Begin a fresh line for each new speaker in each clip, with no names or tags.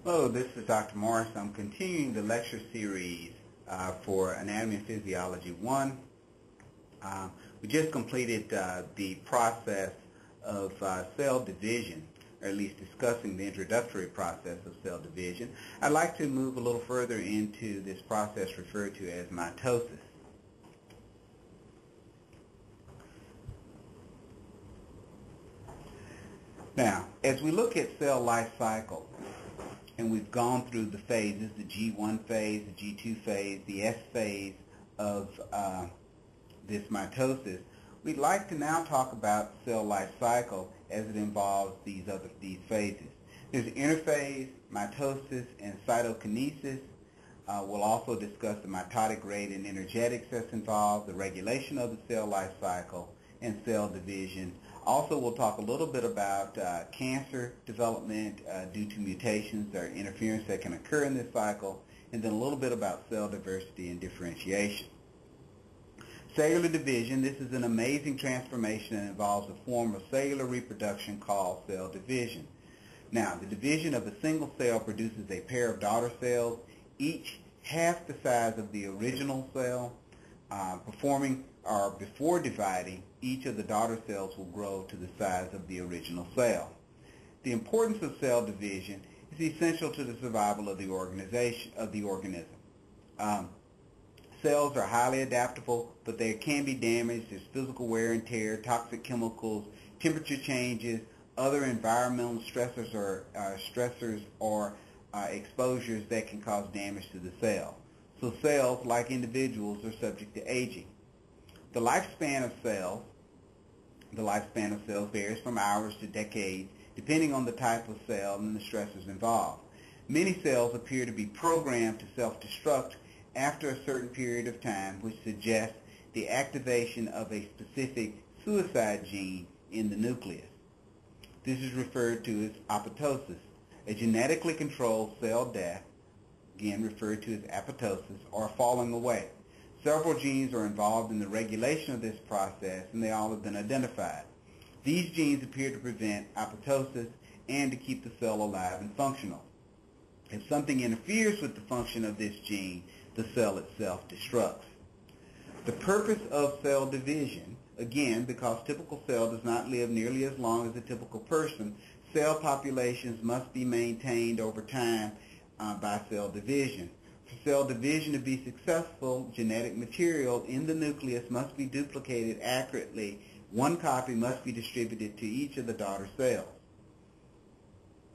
Hello, this is Dr. Morris. I'm continuing the lecture series for Anatomy and Physiology 1. We just completed the process of cell division, or at least discussing the introductory process of cell division. I'd like to move a little further into this process referred to as mitosis. Now, as we look at cell life cycle, and we've gone through the phases, the G1 phase, the G2 phase, the S phase of this mitosis, we'd like to now talk about cell life cycle as it involves these phases. There's interphase, mitosis, and cytokinesis. We'll also discuss the mitotic rate and energetics that's involved, the regulation of the cell life cycle, and cell division. Also, we'll talk a little bit about cancer development due to mutations or interference that can occur in this cycle, and then a little bit about cell diversity and differentiation. Cellular division, this is an amazing transformation and involves a form of cellular reproduction called cell division. Now, the division of a single cell produces a pair of daughter cells, each half the size of the original cell. Before dividing, each of the daughter cells will grow to the size of the original cell. The importance of cell division is essential to the survival of the organism. Cells are highly adaptable, but they can be damaged. There's physical wear and tear, toxic chemicals, temperature changes, other environmental stressors or exposures that can cause damage to the cell. So cells, like individuals, are subject to aging. The lifespan of cells varies from hours to decades, depending on the type of cell and the stressors involved. Many cells appear to be programmed to self-destruct after a certain period of time, which suggests the activation of a specific suicide gene in the nucleus. This is referred to as apoptosis, a genetically controlled cell death, again referred to as apoptosis, or falling away. Several genes are involved in the regulation of this process, and they all have been identified. These genes appear to prevent apoptosis and to keep the cell alive and functional. If something interferes with the function of this gene, the cell itself destructs. The purpose of cell division, again, because typical cell does not live nearly as long as a typical person, cell populations must be maintained over time by cell division. For cell division to be successful, genetic material in the nucleus must be duplicated accurately. One copy must be distributed to each of the daughter cells.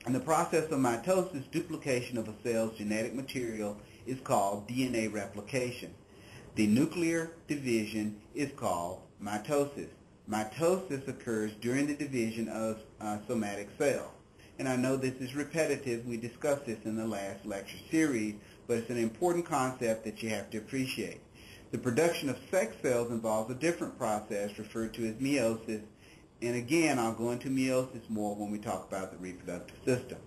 In the process of mitosis, duplication of a cell's genetic material is called DNA replication. The nuclear division is called mitosis. Mitosis occurs during the division of somatic cells. And I know this is repetitive. We discussed this in the last lecture series, but it's an important concept that you have to appreciate. The production of sex cells involves a different process referred to as meiosis. And again, I'll go into meiosis more when we talk about the reproductive system.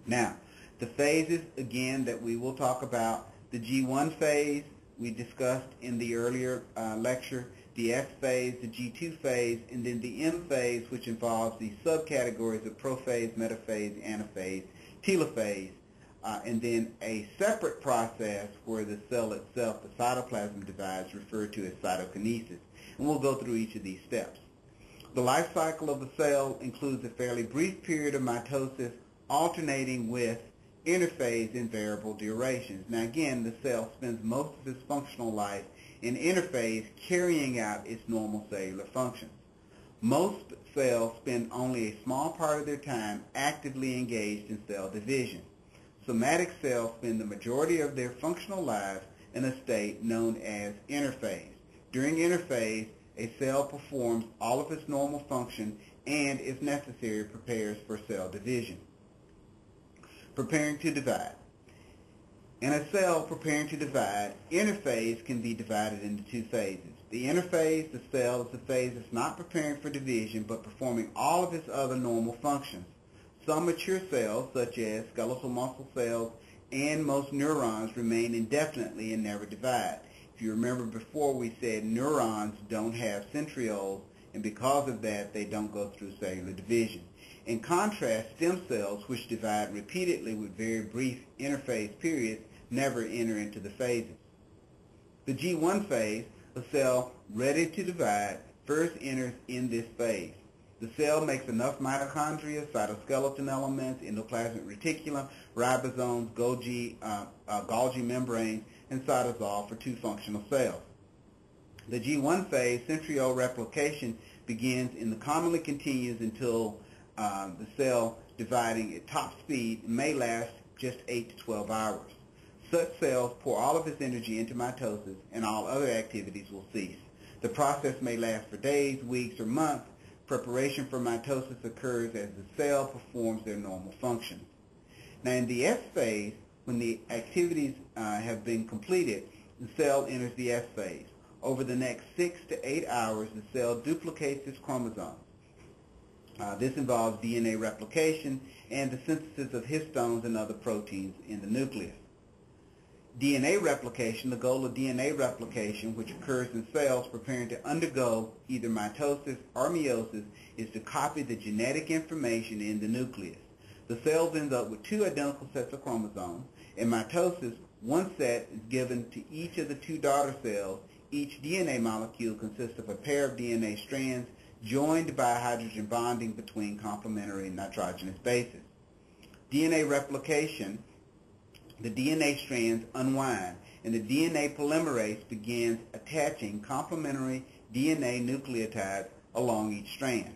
Now, the phases, again, that we will talk about, the G1 phase we discussed in the earlier lecture, the S phase, the G2 phase, and then the M phase, which involves the subcategories of prophase, metaphase, anaphase, telophase, and then a separate process where the cell itself, the cytoplasm divides, referred to as cytokinesis. And we'll go through each of these steps. The life cycle of a cell includes a fairly brief period of mitosis alternating with interphase in variable durations. Now again, the cell spends most of its functional life in interphase, carrying out its normal cellular functions. Most cells spend only a small part of their time actively engaged in cell division. Somatic cells spend the majority of their functional lives in a state known as interphase. During interphase, a cell performs all of its normal function and, if necessary, prepares for cell division. Preparing to divide. In a cell preparing to divide, interphase can be divided into two phases. The interphase, the cell, is the phase that's not preparing for division but performing all of its other normal functions. Some mature cells, such as skeletal muscle cells and most neurons, remain indefinitely and never divide. If you remember before, we said neurons don't have centrioles, and because of that, they don't go through cellular division. In contrast, stem cells, which divide repeatedly with very brief interphase periods, never enter into the phases. The G1 phase, a cell ready to divide, first enters in this phase. The cell makes enough mitochondria, cytoskeleton elements, endoplasmic reticulum, ribosomes, Golgi membranes, and cytosol for two functional cells. The G1 phase, centriole replication, begins and commonly continues until the cell dividing at top speed may last just 8 to 12 hours. Such cells pour all of its energy into mitosis, and all other activities will cease. The process may last for days, weeks, or months. Preparation for mitosis occurs as the cell performs their normal functions. Now in the S phase, when the activities have been completed, the cell enters the S phase. Over the next 6 to 8 hours, the cell duplicates its chromosomes. This involves DNA replication and the synthesis of histones and other proteins in the nucleus. DNA replication, the goal of DNA replication, which occurs in cells preparing to undergo either mitosis or meiosis, is to copy the genetic information in the nucleus. The cells end up with two identical sets of chromosomes. In mitosis, one set is given to each of the two daughter cells. Each DNA molecule consists of a pair of DNA strands joined by hydrogen bonding between complementary nitrogenous bases. DNA replication, the DNA strands unwind, and the DNA polymerase begins attaching complementary DNA nucleotides along each strand.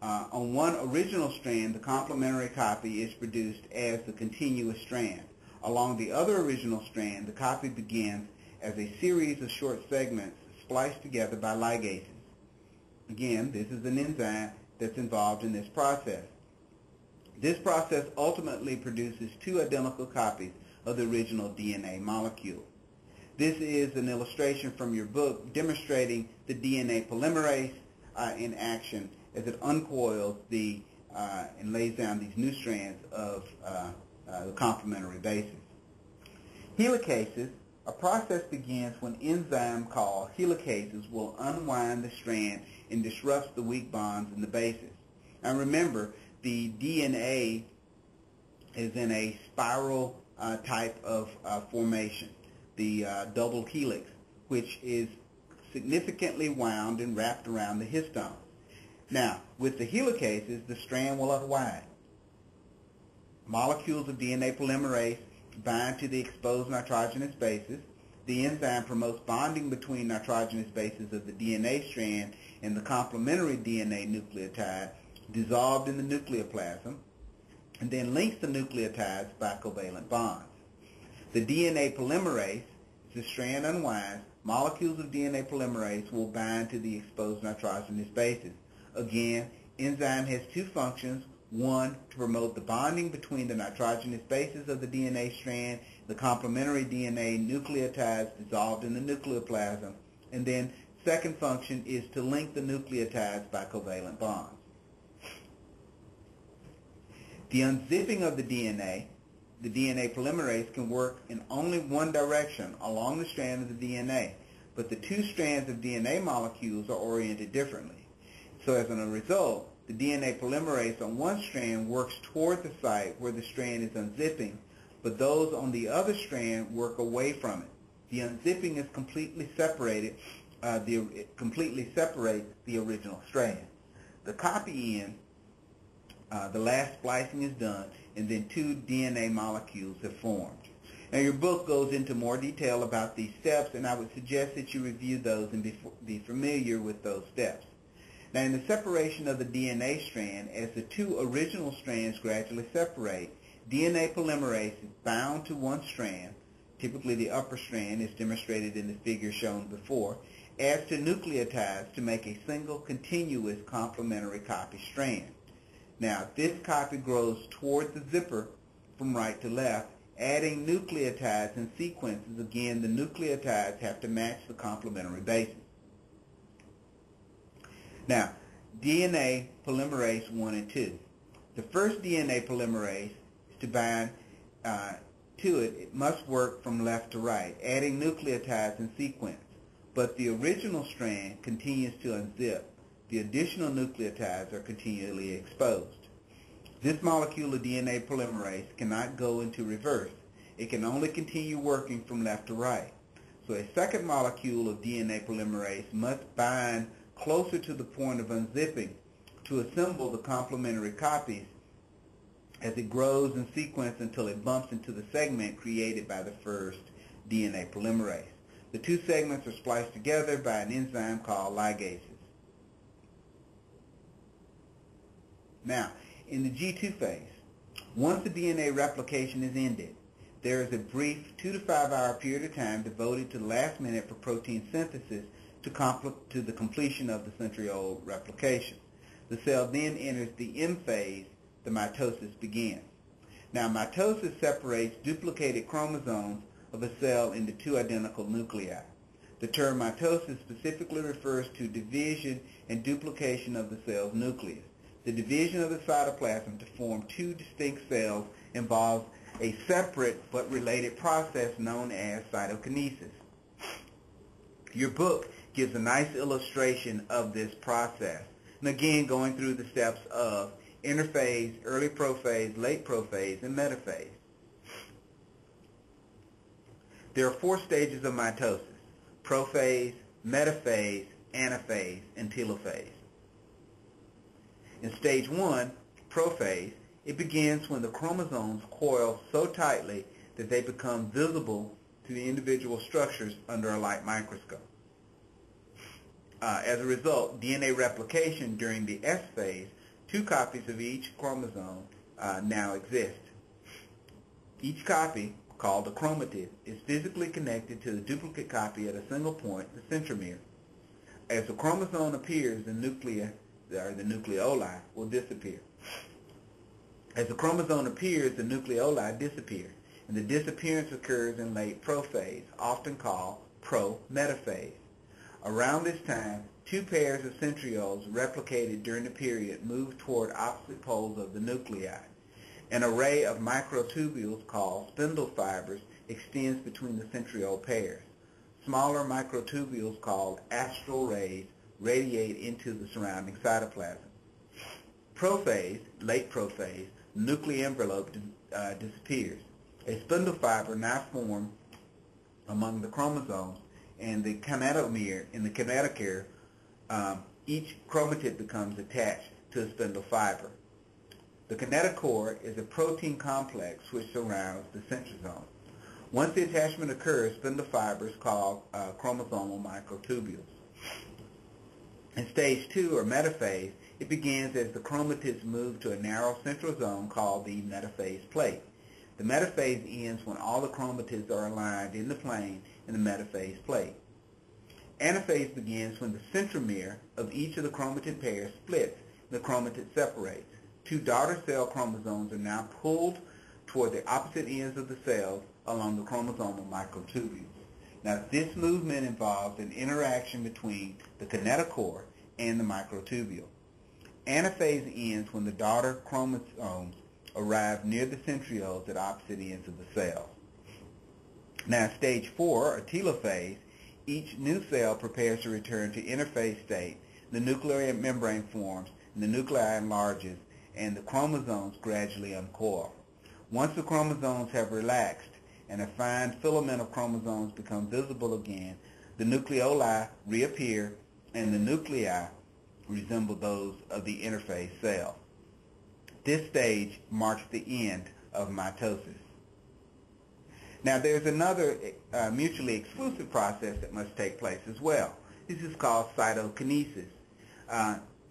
On one original strand, the complementary copy is produced as the continuous strand. Along the other original strand, the copy begins as a series of short segments spliced together by ligases. Again, this is an enzyme that's involved in this process. This process ultimately produces two identical copies of the original DNA molecule. This is an illustration from your book demonstrating the DNA polymerase in action as it uncoils and lays down these new strands of the complementary bases. Helicases, a process begins when enzyme called helicases will unwind the strand and disrupts the weak bonds in the bases. And remember, the DNA is in a spiral type of formation, the double helix, which is significantly wound and wrapped around the histone. Now, with the helicases, the strand will unwind. Molecules of DNA polymerase bind to the exposed nitrogenous bases. The enzyme promotes bonding between nitrogenous bases of the DNA strand and the complementary DNA nucleotide dissolved in the nucleoplasm, and then links the nucleotides by covalent bonds. The DNA polymerase, as the strand unwinds, molecules of DNA polymerase will bind to the exposed nitrogenous bases. Again, enzyme has two functions. One, to promote the bonding between the nitrogenous bases of the DNA strand, the complementary DNA nucleotides dissolved in the nucleoplasm, and then second function is to link the nucleotides by covalent bonds. The unzipping of the DNA polymerase can work in only one direction along the strand of the DNA, but the two strands of DNA molecules are oriented differently. So as a result, the DNA polymerase on one strand works toward the site where the strand is unzipping, but those on the other strand work away from it. The unzipping is completely separates the original strand. The copy end, the last splicing is done, and then two DNA molecules have formed. Now your book goes into more detail about these steps, and I would suggest that you review those and be familiar with those steps. Now in the separation of the DNA strand, as the two original strands gradually separate, DNA polymerase is bound to one strand, typically the upper strand as demonstrated in the figure shown before, adds to nucleotides to make a single continuous complementary copy strand. Now this copy grows toward the zipper from right to left, adding nucleotides and sequences. Again, the nucleotides have to match the complementary bases. Now, DNA polymerase 1 and 2. The first DNA polymerase, to bind to it, it must work from left to right, adding nucleotides in sequence. But the original strand continues to unzip. The additional nucleotides are continually exposed. This molecule of DNA polymerase cannot go into reverse. It can only continue working from left to right. So a second molecule of DNA polymerase must bind closer to the point of unzipping to assemble the complementary copies as it grows in sequence until it bumps into the segment created by the first DNA polymerase. The two segments are spliced together by an enzyme called ligases. Now, in the G2 phase, once the DNA replication is ended, there is a brief 2 to 5 hour period of time devoted to the last minute for protein synthesis to the completion of the centriole replication. The cell then enters the M phase. The mitosis begins. Now, mitosis separates duplicated chromosomes of a cell into two identical nuclei. The term mitosis specifically refers to division and duplication of the cell's nucleus. The division of the cytoplasm to form two distinct cells involves a separate but related process known as cytokinesis. Your book gives a nice illustration of this process. And again, going through the steps of interphase, early prophase, late prophase, and metaphase. There are 4 stages of mitosis: prophase, metaphase, anaphase, and telophase. In stage 1, prophase, it begins when the chromosomes coil so tightly that they become visible to the individual structures under a light microscope. As a result, DNA replication during the S phase, 2 copies of each chromosome now exist. Each copy, called a chromatid, is physically connected to the duplicate copy at a single point, the centromere. As the chromosome appears, the nucleoli will disappear. As the chromosome appears, the nucleoli disappear, and the disappearance occurs in late prophase, often called pro-metaphase. Around this time, 2 pairs of centrioles replicated during the period move toward opposite poles of the nuclei. An array of microtubules called spindle fibers extends between the centriole pairs. Smaller microtubules called astral rays radiate into the surrounding cytoplasm. Prophase, late prophase, the nuclear envelope disappears. A spindle fiber now forms among the chromosomes and the kinetomer. In the kinetochore, each chromatid becomes attached to a spindle fiber. The kinetochore is a protein complex which surrounds the centrosome. Once the attachment occurs, spindle fibers called chromosomal microtubules. In stage 2, or metaphase, it begins as the chromatids move to a narrow centrosome called the metaphase plate. The metaphase ends when all the chromatids are aligned in the plane in the metaphase plate. Anaphase begins when the centromere of each of the chromatid pairs splits and the chromatid separates. 2 daughter cell chromosomes are now pulled toward the opposite ends of the cells along the chromosomal microtubules. Now, this movement involves an interaction between the kinetochore and the microtubule. Anaphase ends when the daughter chromosomes arrive near the centrioles at opposite ends of the cell. Now, stage 4, or telophase, each new cell prepares to return to interphase state. The nuclear membrane forms, and the nuclei enlarges, and the chromosomes gradually uncoil. Once the chromosomes have relaxed and a fine filament of chromosomes become visible again, the nucleoli reappear and the nuclei resemble those of the interphase cell. This stage marks the end of mitosis. Now, there's another mutually exclusive process that must take place as well. This is called cytokinesis.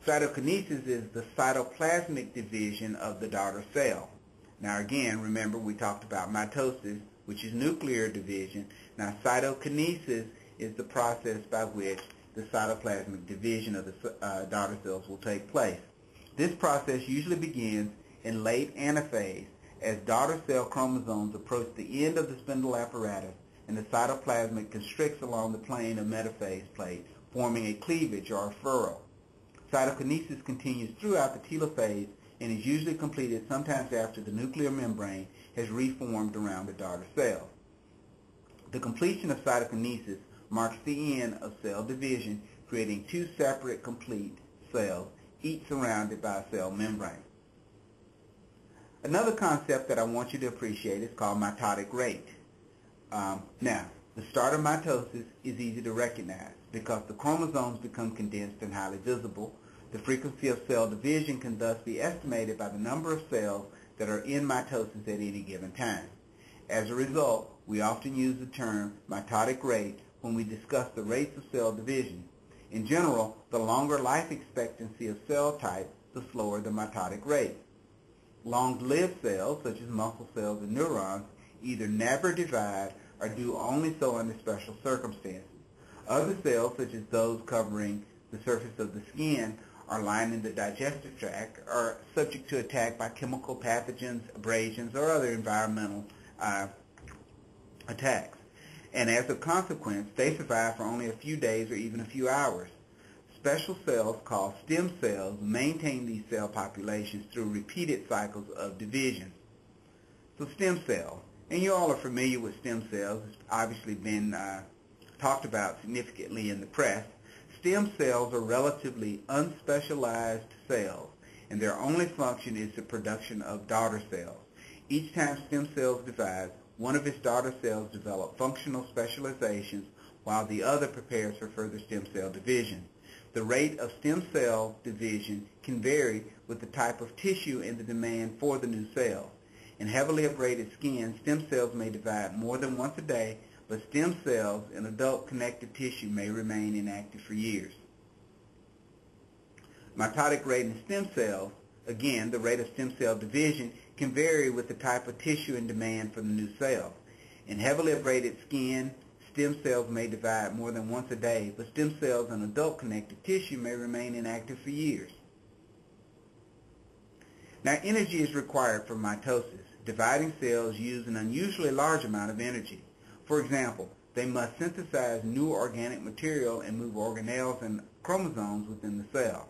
Cytokinesis is the cytoplasmic division of the daughter cell. Now, again, remember we talked about mitosis, which is nuclear division. Now, cytokinesis is the process by which the cytoplasmic division of the daughter cells will take place. This process usually begins in late anaphase as daughter cell chromosomes approach the end of the spindle apparatus and the cytoplasm constricts along the plane of metaphase plate, forming a cleavage or a furrow. Cytokinesis continues throughout the telophase and is usually completed sometimes after the nuclear membrane has reformed around the daughter cell. The completion of cytokinesis marks the end of cell division, creating 2 separate complete cells, each surrounded by a cell membrane. Another concept that I want you to appreciate is called mitotic rate. Now, the start of mitosis is easy to recognize because the chromosomes become condensed and highly visible. The frequency of cell division can thus be estimated by the number of cells that are in mitosis at any given time. As a result, we often use the term mitotic rate when we discuss the rates of cell division. In general, the longer life expectancy of cell type, the slower the mitotic rate. Long-lived cells, such as muscle cells and neurons, either never divide or do only so under special circumstances. Other cells, such as those covering the surface of the skin or lining the digestive tract, are subject to attack by chemical pathogens, abrasions, or other environmental attacks. And as a consequence, they survive for only a few days or even a few hours. Special cells called stem cells maintain these cell populations through repeated cycles of division. So stem cells, and you all are familiar with stem cells. It's obviously been talked about significantly in the press. Stem cells are relatively unspecialized cells, and their only function is the production of daughter cells. Each time stem cells divide, one of its daughter cells develops functional specializations while the other prepares for further stem cell division. The rate of stem cell division can vary with the type of tissue and the demand for the new cells. In heavily abraded skin, stem cells may divide more than once a day, but stem cells in adult connective tissue may remain inactive for years. Mitotic rate in stem cells, again, the rate of stem cell division can vary with the type of tissue and demand for the new cells. In heavily abraded skin, stem cells may divide more than once a day, but stem cells in adult connective tissue may remain inactive for years. Now, energy is required for mitosis. Dividing cells use an unusually large amount of energy. For example, they must synthesize new organic material and move organelles and chromosomes within the cell.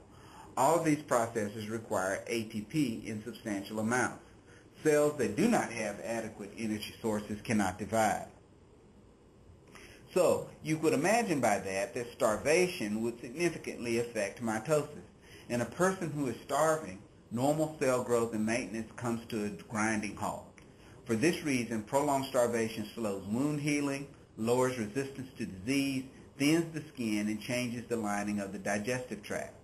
All of these processes require ATP in substantial amounts. Cells that do not have adequate energy sources cannot divide. So, you could imagine by that starvation would significantly affect mitosis. In a person who is starving, normal cell growth and maintenance comes to a grinding halt. For this reason, prolonged starvation slows wound healing, lowers resistance to disease, thins the skin, and changes the lining of the digestive tract.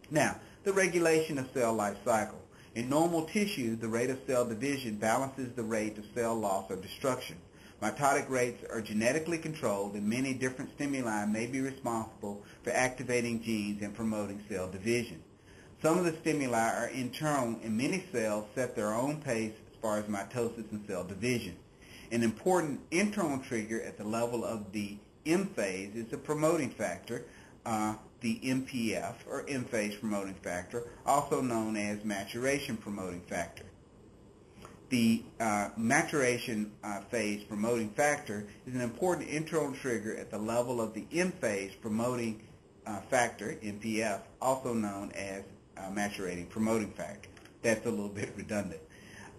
Now, the regulation of cell life cycle. In normal tissue, the rate of cell division balances the rate of cell loss or destruction. Mitotic rates are genetically controlled, and many different stimuli may be responsible for activating genes and promoting cell division. Some of the stimuli are internal, and many cells set their own pace as far as mitosis and cell division. An important internal trigger at the level of the M phase is the promoting factor, the MPF, or M phase promoting factor, also known as maturation promoting factor. The maturation phase promoting factor is an important internal trigger at the level of the M phase promoting factor, MPF, also known as maturating promoting factor. That's a little bit redundant.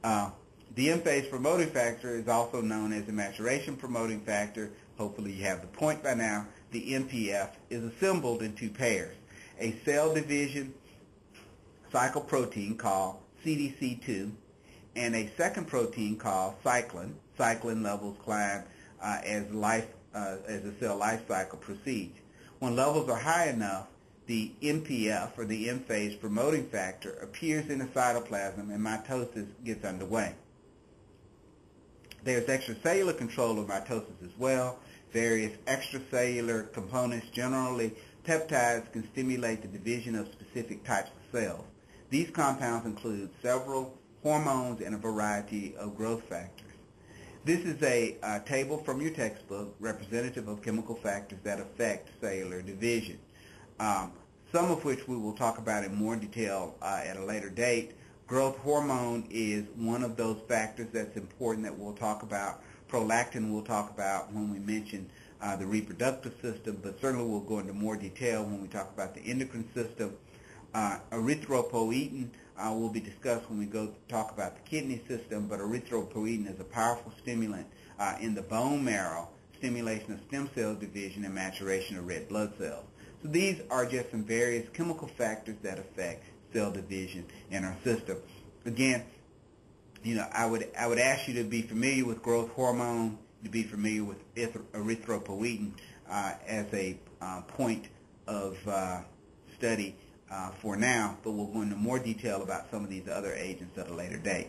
The M phase promoting factor is also known as the maturation promoting factor. Hopefully you have the point by now. The MPF is assembled in two pairs. A cell division cycle protein called CDC2 and a second protein called cyclin. Cyclin levels climb as the cell life cycle proceeds. When levels are high enough, the MPF, or the M phase promoting factor, appears in the cytoplasm and mitosis gets underway. There's extracellular control of mitosis as well. Various extracellular components, generally peptides, can stimulate the division of specific types of cells. These compounds include several hormones and a variety of growth factors. This is a table from your textbook representative of chemical factors that affect cellular division, some of which we will talk about in more detail at a later date. Growth hormone is one of those factors that's important that we'll talk about. Prolactin we'll talk about when we mention the reproductive system, but certainly we'll go into more detail when we talk about the endocrine system. Erythropoietin will be discussed when we go to talk about the kidney system, but erythropoietin is a powerful stimulant in the bone marrow, stimulation of stem cell division and maturation of red blood cells. So these are just some various chemical factors that affect cell division in our system. Again, I would ask you to be familiar with growth hormone, to be familiar with erythropoietin as a point of study for now, but we'll go into more detail about some of these other agents at a later date.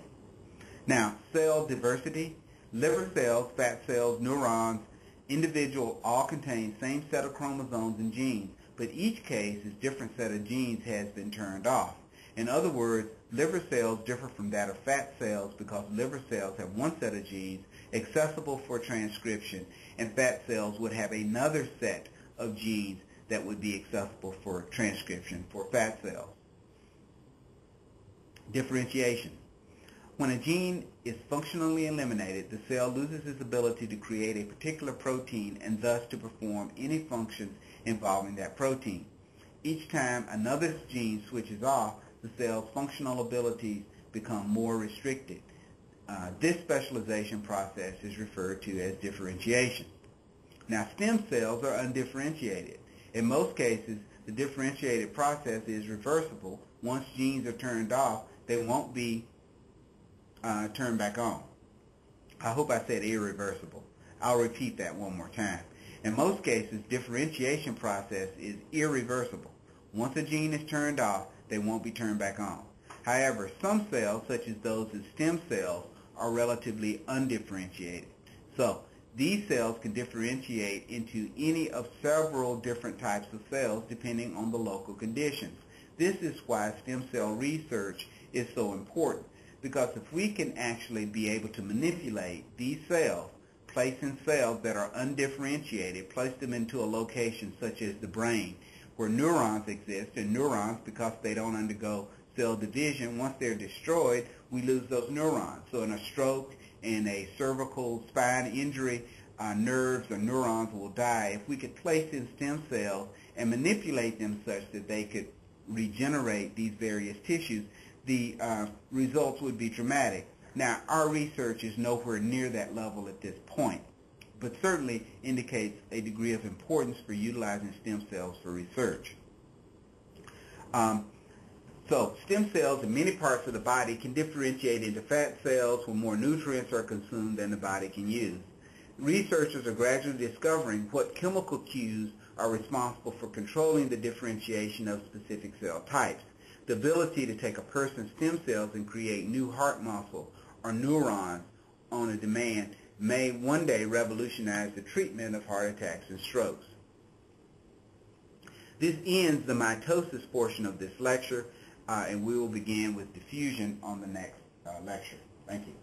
Now, cell diversity. Liver cells, fat cells, neurons, individual all contain same set of chromosomes and genes, but each case is different set of genes has been turned off. In other words, liver cells differ from that of fat cells because liver cells have one set of genes accessible for transcription, and fat cells would have another set of genes that would be accessible for transcription for fat cells. Differentiation. When a gene is functionally eliminated, the cell loses its ability to create a particular protein and thus to perform any functions involving that protein. Each time another gene switches off, the cell's functional abilities become more restricted. This specialization process is referred to as differentiation. Now, stem cells are undifferentiated. In most cases, the differentiated process is reversible. Once genes are turned off, they won't be turned back on. I hope I said irreversible. I'll repeat that one more time. In most cases, differentiation process is irreversible. Once a gene is turned off, they won't be turned back on. However, some cells, such as those as stem cells, are relatively undifferentiated. So, these cells can differentiate into any of several different types of cells depending on the local conditions. This is why stem cell research is so important, because if we can actually be able to manipulate these cells, place in cells that are undifferentiated, place them into a location such as the brain where neurons exist, and neurons, because they don't undergo cell division, once they're destroyed, we lose those neurons. So in a stroke, in a cervical spine injury, nerves or neurons will die. If we could place in stem cells and manipulate them such that they could regenerate these various tissues, the results would be dramatic. Now, our research is nowhere near that level at this point, but certainly indicates a degree of importance for utilizing stem cells for research. So stem cells in many parts of the body can differentiate into fat cells when more nutrients are consumed than the body can use. Researchers are gradually discovering what chemical cues are responsible for controlling the differentiation of specific cell types. The ability to take a person's stem cells and create new heart muscle or neurons on a demand may one day revolutionize the treatment of heart attacks and strokes. This ends the mitosis portion of this lecture, and we will begin with diffusion on the next lecture. Thank you.